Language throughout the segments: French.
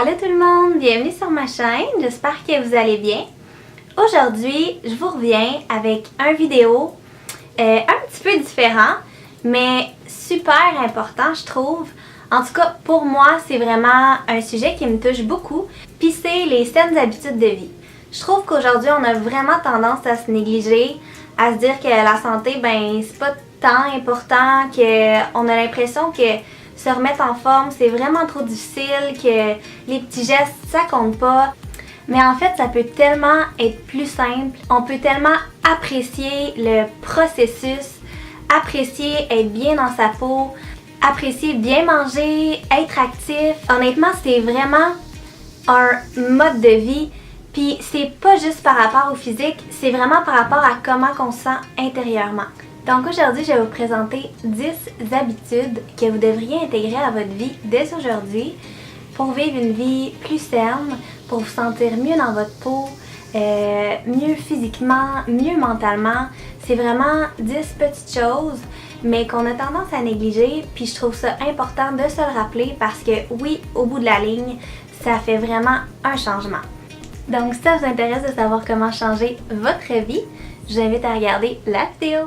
Allô tout le monde, bienvenue sur ma chaîne, j'espère que vous allez bien. Aujourd'hui, je vous reviens avec une vidéo un petit peu différent, mais super important je trouve. En tout cas, pour moi, c'est vraiment un sujet qui me touche beaucoup, puis c'est les saines habitudes de vie. Je trouve qu'aujourd'hui, on a vraiment tendance à se négliger, à se dire que la santé, ben c'est pas tant important, qu'on a l'impression que se remettre en forme, c'est vraiment trop difficile, que les petits gestes, ça compte pas. Mais en fait, ça peut tellement être plus simple. On peut tellement apprécier le processus, apprécier être bien dans sa peau, apprécier bien manger, être actif. Honnêtement, c'est vraiment un mode de vie. Puis c'est pas juste par rapport au physique, c'est vraiment par rapport à comment on se sent intérieurement. Donc aujourd'hui, je vais vous présenter 10 habitudes que vous devriez intégrer à votre vie dès aujourd'hui pour vivre une vie plus saine, pour vous sentir mieux dans votre peau, mieux physiquement, mieux mentalement. C'est vraiment 10 petites choses, mais qu'on a tendance à négliger, puis je trouve ça important de se le rappeler parce que oui, au bout de la ligne, ça fait vraiment un changement. Donc si ça vous intéresse de savoir comment changer votre vie, je vous invite à regarder la vidéo.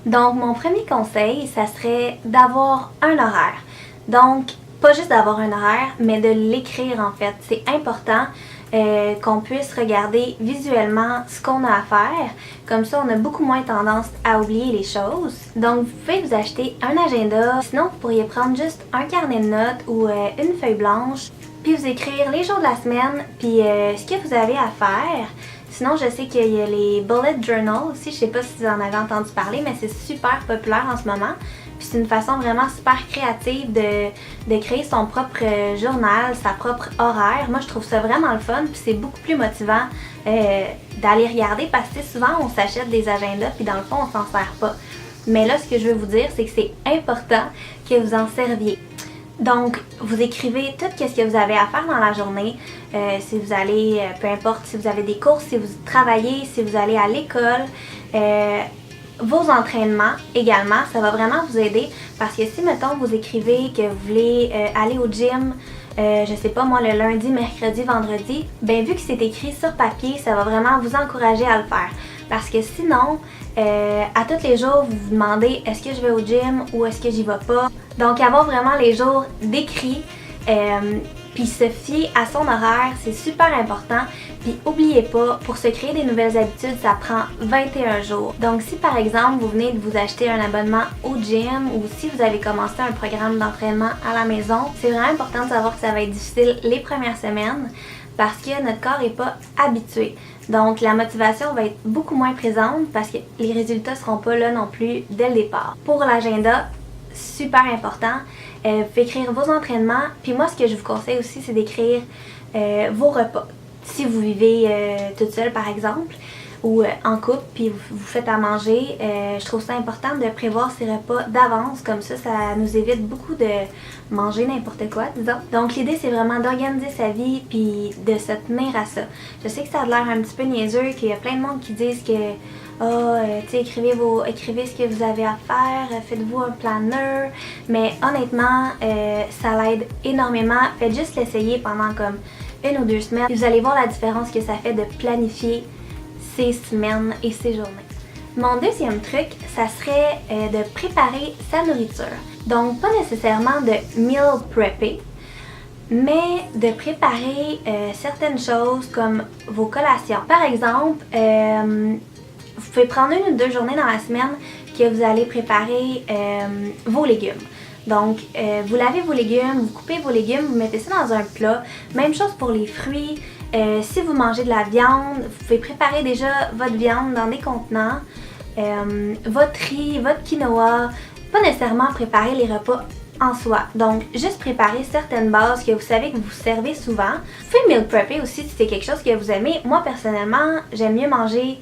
Donc mon premier conseil, ça serait d'avoir un horaire. Donc pas juste d'avoir un horaire, mais de l'écrire en fait. C'est important qu'on puisse regarder visuellement ce qu'on a à faire. Comme ça, on a beaucoup moins tendance à oublier les choses. Donc vous pouvez vous acheter un agenda. Sinon, vous pourriez prendre juste un carnet de notes ou une feuille blanche. Puis vous écrire les jours de la semaine, puis ce que vous avez à faire. Sinon, je sais qu'il y a les bullet journals aussi, je sais pas si vous en avez entendu parler, mais c'est super populaire en ce moment. Puis c'est une façon vraiment super créative de créer son propre journal, sa propre horaire. Moi, je trouve ça vraiment le fun, puis c'est beaucoup plus motivant d'aller regarder parce que souvent, on s'achète des agendas, puis dans le fond, on s'en sert pas. Mais là, ce que je veux vous dire, c'est que c'est important que vous en serviez. Donc, vous écrivez tout ce que vous avez à faire dans la journée, si vous allez, peu importe si vous avez des cours, si vous travaillez, si vous allez à l'école, vos entraînements également, ça va vraiment vous aider parce que si, mettons, vous écrivez que vous voulez aller au gym, je sais pas moi, le lundi, mercredi, vendredi, ben vu que c'est écrit sur papier, ça va vraiment vous encourager à le faire. Parce que sinon, à tous les jours, vous vous demandez est-ce que je vais au gym ou est-ce que j'y vais pas. Donc avoir vraiment les jours décrits, puis se fier à son horaire, c'est super important. Puis oubliez pas, pour se créer des nouvelles habitudes, ça prend 21 jours. Donc si par exemple, vous venez de vous acheter un abonnement au gym ou si vous avez commencé un programme d'entraînement à la maison, c'est vraiment important de savoir que ça va être difficile les premières semaines parce que notre corps n'est pas habitué. Donc la motivation va être beaucoup moins présente parce que les résultats ne seront pas là non plus dès le départ. Pour l'agenda, super important, vous pouvez écrire vos entraînements. Puis moi, ce que je vous conseille aussi, c'est d'écrire vos repas. Si vous vivez toute seule par exemple, ou en couple, puis vous faites à manger, je trouve ça important de prévoir ces repas d'avance, comme ça nous évite beaucoup de manger n'importe quoi, disons. Donc l'idée c'est vraiment d'organiser sa vie puis de se tenir à ça. Je sais que ça a l'air un petit peu niaiseux, qu'il y a plein de monde qui disent que tu sais, écrivez ce que vous avez à faire, faites-vous un planner, mais honnêtement, ça l'aide énormément. Faites juste l'essayer pendant comme 1 ou 2 semaines et vous allez voir la différence que ça fait de planifier ses semaines et ses journées. Mon deuxième truc, ça serait de préparer sa nourriture. Donc pas nécessairement de meal prepper, mais de préparer certaines choses comme vos collations. Par exemple, vous pouvez prendre 1 ou 2 journées dans la semaine que vous allez préparer vos légumes. Donc, vous lavez vos légumes, vous coupez vos légumes, vous mettez ça dans un plat. Même chose pour les fruits. Si vous mangez de la viande, vous pouvez préparer déjà votre viande dans des contenants. Votre riz, votre quinoa. Pas nécessairement préparer les repas en soi. Donc, juste préparer certaines bases que vous savez que vous servez souvent. Vous pouvez meal prepper aussi si c'est quelque chose que vous aimez. Moi, personnellement, j'aime mieux manger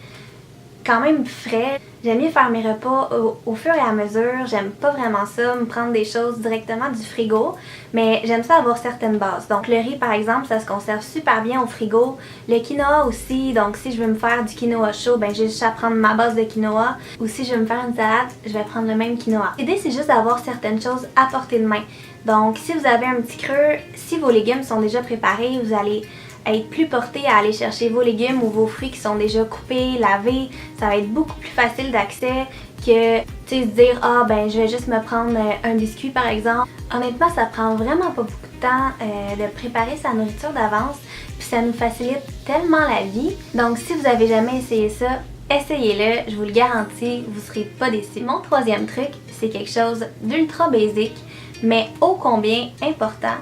quand même frais. J'aime mieux faire mes repas au fur et à mesure. J'aime pas vraiment ça, me prendre des choses directement du frigo, mais j'aime ça avoir certaines bases. Donc le riz par exemple, ça se conserve super bien au frigo. Le quinoa aussi, donc si je veux me faire du quinoa chaud, ben j'ai juste à prendre ma base de quinoa. Ou si je veux me faire une salade, je vais prendre le même quinoa. L'idée c'est juste d'avoir certaines choses à portée de main. Donc si vous avez un petit creux, si vos légumes sont déjà préparés, vous allez être plus porté à aller chercher vos légumes ou vos fruits qui sont déjà coupés, lavés. Ça va être beaucoup plus facile d'accès que se dire ah ben je vais juste me prendre un biscuit par exemple. Honnêtement ça prend vraiment pas beaucoup de temps de préparer sa nourriture d'avance, puis ça nous facilite tellement la vie. Donc si vous avez jamais essayé ça, essayez-le, je vous le garantis, vous serez pas déçus. Mon troisième truc, c'est quelque chose d'ultra basique mais ô combien important.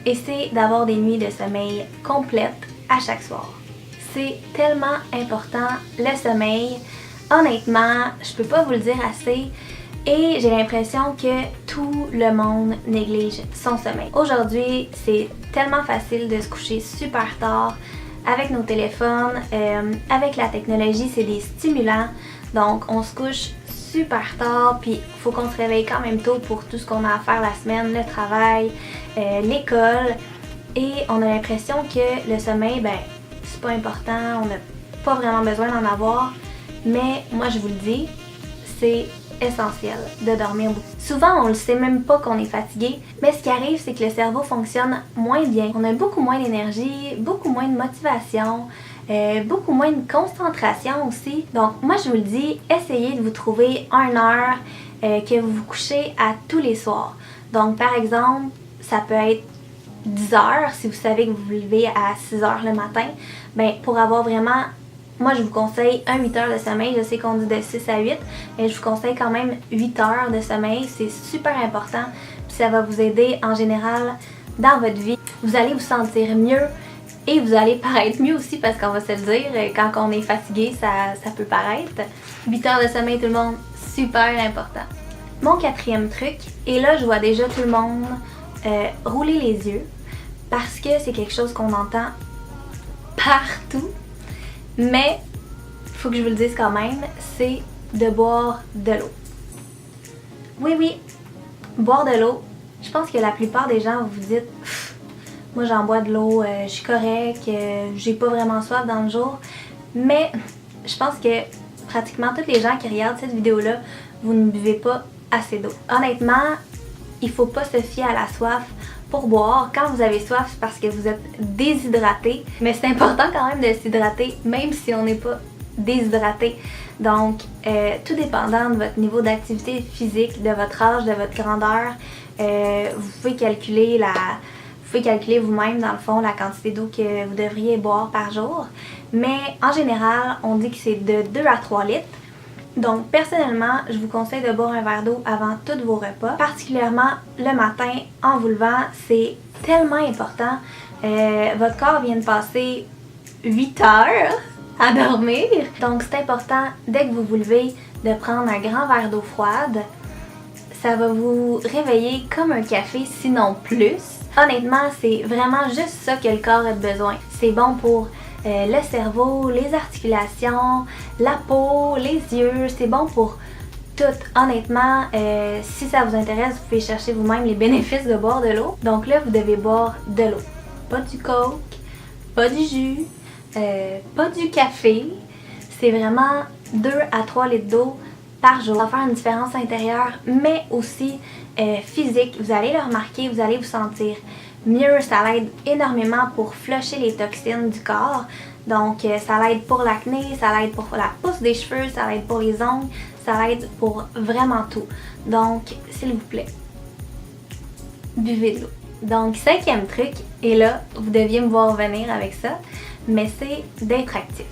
Et c'est d'avoir des nuits de sommeil complètes à chaque soir. C'est tellement important, le sommeil. Honnêtement, je peux pas vous le dire assez. Et j'ai l'impression que tout le monde néglige son sommeil. Aujourd'hui, c'est tellement facile de se coucher super tard avec nos téléphones. Avec la technologie, c'est des stimulants. Donc, on se couche super tard, puis il faut qu'on se réveille quand même tôt pour tout ce qu'on a à faire la semaine, le travail, l'école, et on a l'impression que le sommeil, ben, c'est pas important, on n'a pas vraiment besoin d'en avoir, mais moi je vous le dis, c'est essentiel de dormir beaucoup. Souvent on le sait même pas qu'on est fatigué, mais ce qui arrive c'est que le cerveau fonctionne moins bien, on a beaucoup moins d'énergie, beaucoup moins de motivation, beaucoup moins de concentration aussi. Donc moi je vous le dis, essayez de vous trouver 1 heure que vous vous couchez à tous les soirs. Donc par exemple, ça peut être 10 heures si vous savez que vous vous levez à 6 heures le matin. Ben pour avoir vraiment, moi je vous conseille 8 heures de sommeil. Je sais qu'on dit de 6 à 8, mais je vous conseille quand même 8 heures de sommeil. C'est super important. Puis ça va vous aider en général dans votre vie. Vous allez vous sentir mieux. Et vous allez paraître mieux aussi parce qu'on va se le dire, quand on est fatigué, ça peut paraître. 8 heures de sommeil tout le monde, super important. Mon quatrième truc, et là je vois déjà tout le monde rouler les yeux parce que c'est quelque chose qu'on entend partout. Mais, il faut que je vous le dise quand même, c'est de boire de l'eau. Oui, boire de l'eau. Je pense que la plupart des gens vous dites moi j'en bois de l'eau, je suis correcte, j'ai pas vraiment soif dans le jour. Mais je pense que pratiquement tous les gens qui regardent cette vidéo-là, vous ne buvez pas assez d'eau. Honnêtement, il faut pas se fier à la soif pour boire. Quand vous avez soif, c'est parce que vous êtes déshydraté. Mais c'est important quand même de s'hydrater, même si on n'est pas déshydraté. Donc, tout dépendant de votre niveau d'activité physique, de votre âge, de votre grandeur, vous pouvez calculer vous-même, dans le fond, la quantité d'eau que vous devriez boire par jour. Mais en général, on dit que c'est de 2 à 3 litres. Donc, personnellement, je vous conseille de boire un verre d'eau avant tous vos repas. Particulièrement le matin, en vous levant, c'est tellement important. Votre corps vient de passer 8 heures à dormir. Donc, c'est important, dès que vous vous levez, de prendre un grand verre d'eau froide. Ça va vous réveiller comme un café, sinon plus. Honnêtement, c'est vraiment juste ça que le corps a besoin. C'est bon pour le cerveau, les articulations, la peau, les yeux. C'est bon pour tout. Honnêtement, si ça vous intéresse, vous pouvez chercher vous-même les bénéfices de boire de l'eau. Donc là, vous devez boire de l'eau. Pas du coke, pas du jus, pas du café. C'est vraiment 2 à 3 litres d'eau par jour. Ça va faire une différence intérieure, mais aussi physique. Vous allez le remarquer, vous allez vous sentir mieux. Ça l'aide énormément pour flusher les toxines du corps. Donc ça l'aide pour l'acné, ça l'aide pour la pousse des cheveux, ça l'aide pour les ongles, ça l'aide pour vraiment tout. Donc s'il vous plaît, buvez de l'eau. Donc 5e truc, et là vous deviez me voir venir avec ça, mais c'est d'être actif.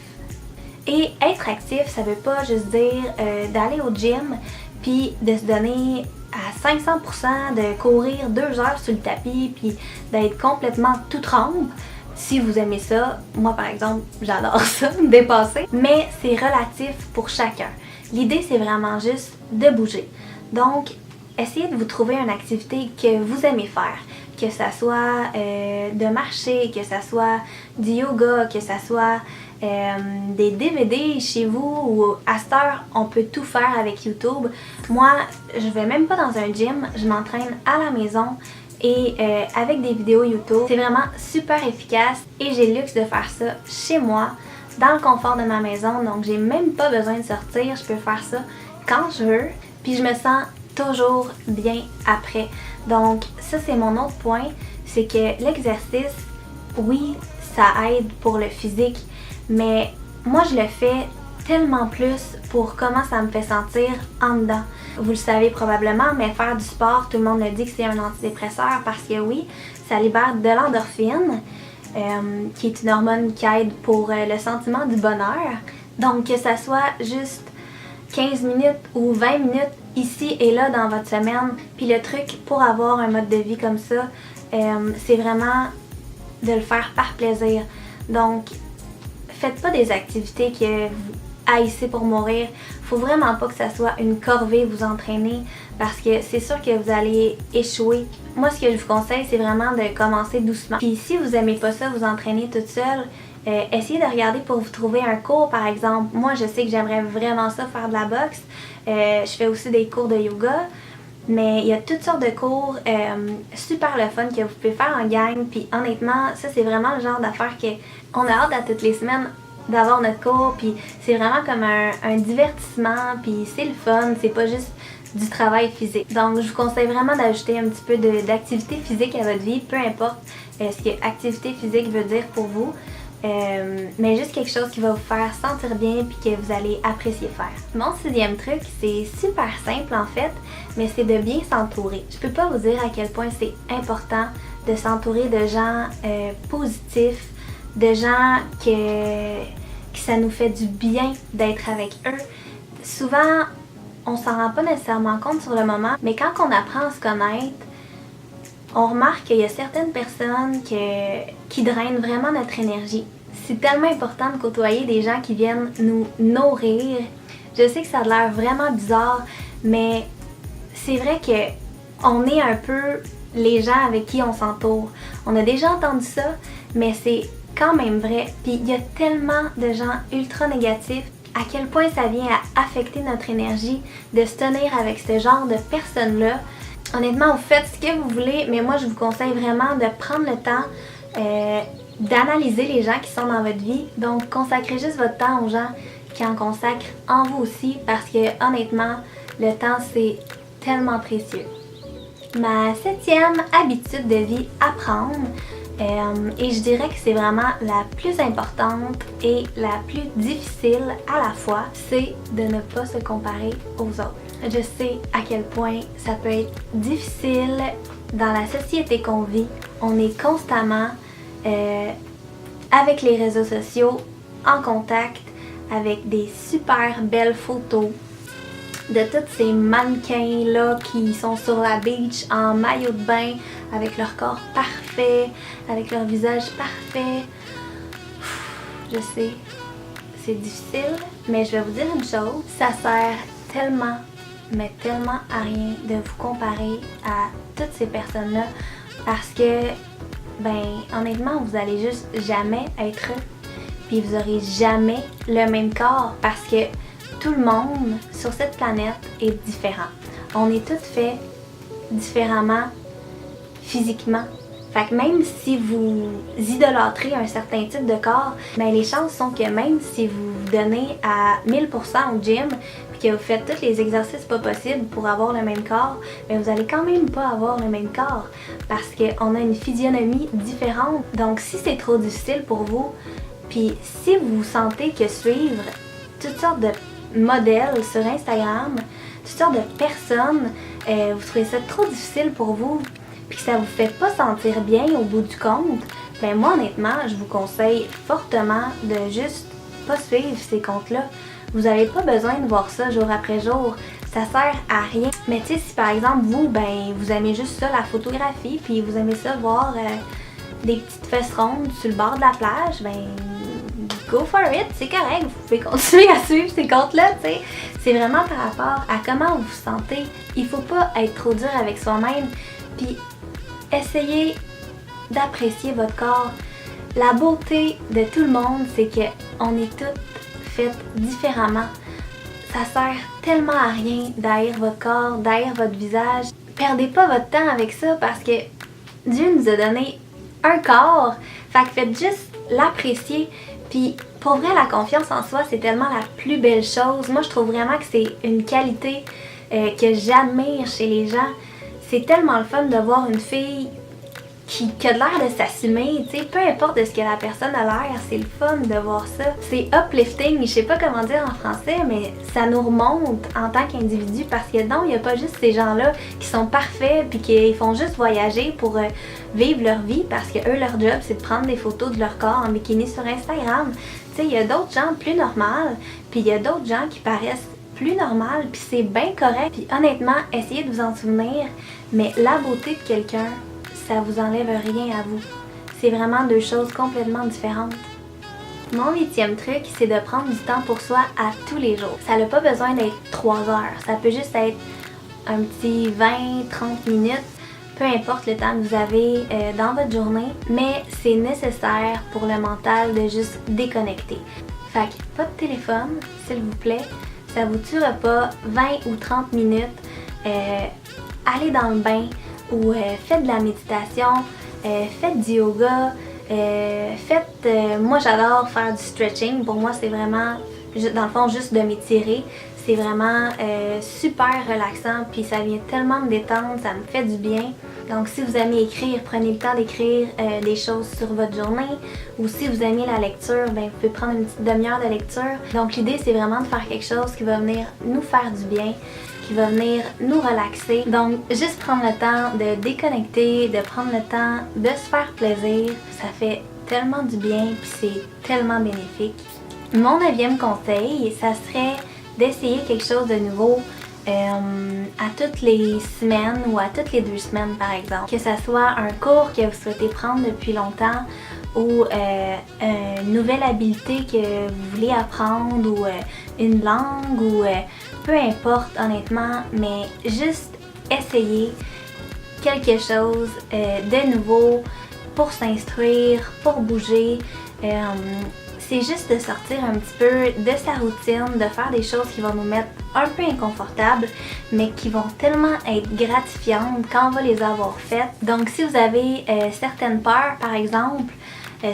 Et être actif, ça veut pas juste dire d'aller au gym puis de se donner à 500%, de courir 2 heures sur le tapis puis d'être complètement tout trempe. Si vous aimez ça, moi par exemple, j'adore ça, me dépasser. Mais c'est relatif pour chacun. L'idée, c'est vraiment juste de bouger. Donc, essayez de vous trouver une activité que vous aimez faire. Que ça soit de marcher, que ça soit du yoga, que ça soit des DVD chez vous ou à cette heure, on peut tout faire avec YouTube. Moi, je vais même pas dans un gym, je m'entraîne à la maison et avec des vidéos YouTube. C'est vraiment super efficace et j'ai le luxe de faire ça chez moi, dans le confort de ma maison. Donc j'ai même pas besoin de sortir, je peux faire ça quand je veux. Puis je me sens toujours bien après. Donc ça c'est mon autre point, c'est que l'exercice, oui, ça aide pour le physique, mais moi je le fais tellement plus pour comment ça me fait sentir en dedans. Vous le savez probablement, mais faire du sport, tout le monde le dit que c'est un antidépresseur parce que oui, ça libère de l'endorphine, qui est une hormone qui aide pour le sentiment du bonheur. Donc que ça soit juste 15 minutes ou 20 minutes ici et là dans votre semaine. Puis le truc pour avoir un mode de vie comme ça, c'est vraiment de le faire par plaisir. Donc, faites pas des activités que vous haïssez pour mourir. Faut vraiment pas que ça soit une corvée vous entraîner parce que c'est sûr que vous allez échouer. Moi, ce que je vous conseille, c'est vraiment de commencer doucement. Puis si vous aimez pas ça, vous entraîner toute seule, essayez de regarder pour vous trouver un cours, par exemple. Moi, je sais que j'aimerais vraiment ça, faire de la boxe. Je fais aussi des cours de yoga. Mais il y a toutes sortes de cours super le fun que vous pouvez faire en gang. Puis honnêtement, ça c'est vraiment le genre d'affaire qu'on a hâte à toutes les semaines d'avoir notre cours. Puis c'est vraiment comme un divertissement. Puis c'est le fun, c'est pas juste du travail physique. Donc je vous conseille vraiment d'ajouter un petit peu d'activité physique à votre vie, peu importe ce que activité physique veut dire pour vous. Mais juste quelque chose qui va vous faire sentir bien puis que vous allez apprécier faire. Mon 6e truc, c'est super simple en fait, mais c'est de bien s'entourer. Je peux pas vous dire à quel point c'est important de s'entourer de gens positifs, de gens que ça nous fait du bien d'être avec eux. Souvent, on s'en rend pas nécessairement compte sur le moment, mais quand on apprend à se connaître, on remarque qu'il y a certaines personnes qui drainent vraiment notre énergie. C'est tellement important de côtoyer des gens qui viennent nous nourrir. Je sais que ça a l'air vraiment bizarre, mais c'est vrai qu'on est un peu les gens avec qui on s'entoure. On a déjà entendu ça, mais c'est quand même vrai. Puis il y a tellement de gens ultra négatifs. À quel point ça vient à affecter notre énergie de se tenir avec ce genre de personnes-là. Honnêtement, vous faites ce que vous voulez, mais moi je vous conseille vraiment de prendre le temps d'analyser les gens qui sont dans votre vie. Donc consacrez juste votre temps aux gens qui en consacrent en vous aussi, parce que honnêtement, le temps c'est tellement précieux. Ma 7e habitude de vie à prendre, et je dirais que c'est vraiment la plus importante et la plus difficile à la fois, c'est de ne pas se comparer aux autres. Je sais à quel point ça peut être difficile dans la société qu'on vit. On est constamment avec les réseaux sociaux en contact avec des super belles photos de tous ces mannequins-là qui sont sur la beach en maillot de bain avec leur corps parfait, avec leur visage parfait. Je sais, c'est difficile, mais je vais vous dire une chose, ça sert tellement, mais tellement à rien de vous comparer à toutes ces personnes-là parce que, ben, honnêtement, vous allez juste jamais être eux. Puis vous aurez jamais le même corps parce que tout le monde sur cette planète est différent. On est tous faits différemment physiquement. Fait que même si vous idolâtrez un certain type de corps, ben les chances sont que même si vous vous donnez à 1000% au gym puis que vous faites tous les exercices pas possibles pour avoir le même corps, ben vous allez quand même pas avoir le même corps parce qu'on a une physionomie différente. Donc si c'est trop difficile pour vous, puis si vous sentez que suivre toutes sortes de modèles sur Instagram, toutes sortes de personnes, vous trouvez ça trop difficile pour vous, puis que ça vous fait pas sentir bien au bout du compte, ben moi honnêtement, je vous conseille fortement de juste pas suivre ces comptes-là. Vous n'avez pas besoin de voir ça jour après jour, ça sert à rien. Mais tu sais, si par exemple vous, ben vous aimez juste ça, la photographie, puis vous aimez ça voir des petites fesses rondes sur le bord de la plage, ben go for it, c'est correct, vous pouvez continuer à suivre ces comptes-là, tu sais. C'est vraiment par rapport à comment vous vous sentez. Il faut pas être trop dur avec soi-même, puis essayez d'apprécier votre corps. La beauté de tout le monde, c'est qu'on est toutes faites différemment. Ça sert tellement à rien d'haïr votre corps, d'haïr votre visage. Perdez pas votre temps avec ça parce que Dieu nous a donné un corps. Fait que faites juste l'apprécier. Puis pour vrai, la confiance en soi, c'est tellement la plus belle chose. Moi, je trouve vraiment que c'est une qualité que j'admire chez les gens. C'est tellement le fun de voir une fille qui a l'air de s'assumer, tu sais, peu importe de ce que la personne a l'air, c'est le fun de voir ça. C'est uplifting, je sais pas comment dire en français, mais ça nous remonte en tant qu'individu parce que non, il n'y a pas juste ces gens-là qui sont parfaits puis qui font juste voyager pour vivre leur vie parce que eux, leur job, c'est de prendre des photos de leur corps en bikini sur Instagram. Tu sais, il y a d'autres gens plus normales, puis il y a d'autres gens qui paraissent plus normales, puis c'est bien correct. Puis honnêtement, essayez de vous en souvenir, mais la beauté de quelqu'un, ça vous enlève rien à vous. C'est vraiment deux choses complètement différentes. Mon 8e truc, c'est de prendre du temps pour soi à tous les jours. Ça n'a pas besoin d'être 3 heures. Ça peut juste être un petit 20-30 minutes, peu importe le temps que vous avez dans votre journée, mais c'est nécessaire pour le mental de juste déconnecter. Fait que pas de téléphone, s'il vous plaît. Ça vous tuera pas 20 ou 30 minutes. Allez dans le bain, ou faites de la méditation, faites du yoga, moi j'adore faire du stretching. Pour moi c'est vraiment, dans le fond, juste de m'étirer. C'est vraiment super relaxant, puis ça vient tellement me détendre, ça me fait du bien. Donc si vous aimez écrire, prenez le temps d'écrire des choses sur votre journée. Ou si vous aimez la lecture, ben, vous pouvez prendre une petite demi-heure de lecture. Donc l'idée c'est vraiment de faire quelque chose qui va venir nous faire du bien, qui va venir nous relaxer. Donc juste prendre le temps de déconnecter, de prendre le temps de se faire plaisir, ça fait tellement du bien puis c'est tellement bénéfique. Mon 9e conseil, ça serait d'essayer quelque chose de nouveau à toutes les semaines ou à toutes les 2 semaines par exemple. Que ce soit un cours que vous souhaitez prendre depuis longtemps ou une nouvelle habileté que vous voulez apprendre ou une langue ou peu importe honnêtement, mais juste essayer quelque chose de nouveau pour s'instruire, pour bouger. C'est juste de sortir un petit peu de sa routine, de faire des choses qui vont nous mettre un peu inconfortables, mais qui vont tellement être gratifiantes quand on va les avoir faites. Donc si vous avez certaines peurs par exemple,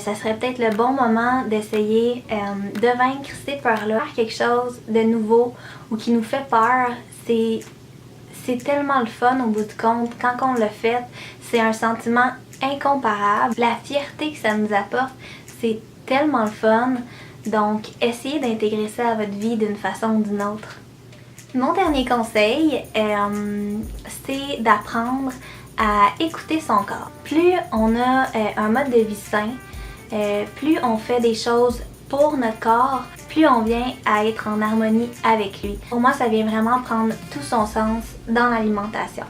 ça serait peut-être le bon moment d'essayer de vaincre ces peurs-là. Faire quelque chose de nouveau ou qui nous fait peur, c'est tellement le fun au bout du compte. Quand on le fait, c'est un sentiment incomparable. La fierté que ça nous apporte, c'est tellement le fun. Donc, essayez d'intégrer ça à votre vie d'une façon ou d'une autre. Mon dernier conseil, c'est d'apprendre à écouter son corps. Plus on a un mode de vie sain, plus on fait des choses pour notre corps, plus on vient à être en harmonie avec lui. Pour moi, ça vient vraiment prendre tout son sens dans l'alimentation.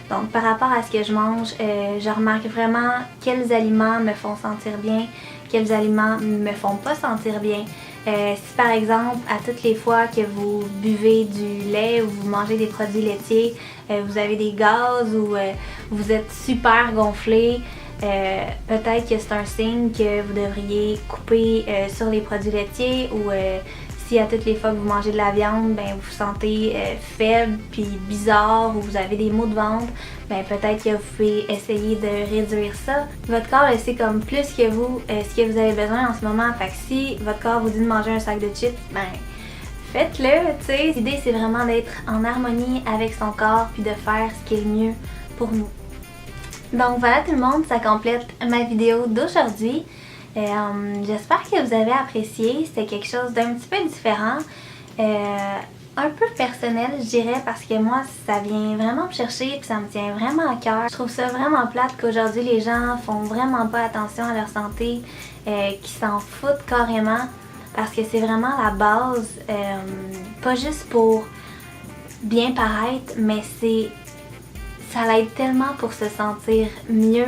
Donc par rapport à ce que je mange, je remarque vraiment quels aliments me font sentir bien, quels aliments me font pas sentir bien. Si par exemple, à toutes les fois que vous buvez du lait ou vous mangez des produits laitiers, vous avez des gaz ou vous êtes super gonflé, peut-être que c'est un signe que vous devriez couper sur les produits laitiers ou si à toutes les fois que vous mangez de la viande, ben vous vous sentez faible puis bizarre ou vous avez des maux de ventre, ben peut-être que vous pouvez essayer de réduire ça. Votre corps le sait comme plus que vous ce que vous avez besoin en ce moment. Fait que si votre corps vous dit de manger un sac de chips, ben faites-le, tu sais. L'idée c'est vraiment d'être en harmonie avec son corps puis de faire ce qui est le mieux pour nous. Donc voilà tout le monde, ça complète ma vidéo d'aujourd'hui. J'espère que vous avez apprécié. C'était quelque chose d'un petit peu différent, un peu personnel je dirais, parce que moi ça vient vraiment me chercher et ça me tient vraiment à cœur. Je trouve ça vraiment plate qu'aujourd'hui les gens font vraiment pas attention à leur santé, qu'ils s'en foutent carrément, parce que c'est vraiment la base, pas juste pour bien paraître, mais ça l'aide tellement pour se sentir mieux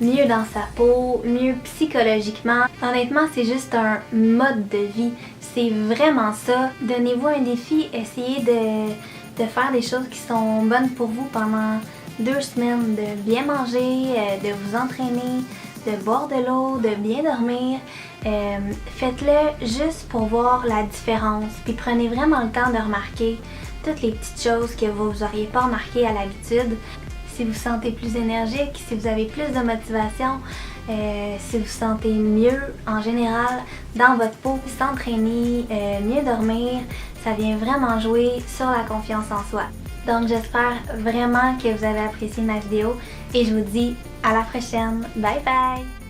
dans sa peau, mieux psychologiquement. Honnêtement, c'est juste un mode de vie. C'est vraiment ça. Donnez-vous un défi, essayez de faire des choses qui sont bonnes pour vous pendant 2 semaines, de bien manger, de vous entraîner, de boire de l'eau, de bien dormir. Faites-le juste pour voir la différence. Puis prenez vraiment le temps de remarquer toutes les petites choses que vous n'auriez pas remarquées à l'habitude. Si vous vous sentez plus énergique, si vous avez plus de motivation, si vous vous sentez mieux en général dans votre peau, s'entraîner, mieux dormir, ça vient vraiment jouer sur la confiance en soi. Donc j'espère vraiment que vous avez apprécié ma vidéo et je vous dis à la prochaine. Bye bye!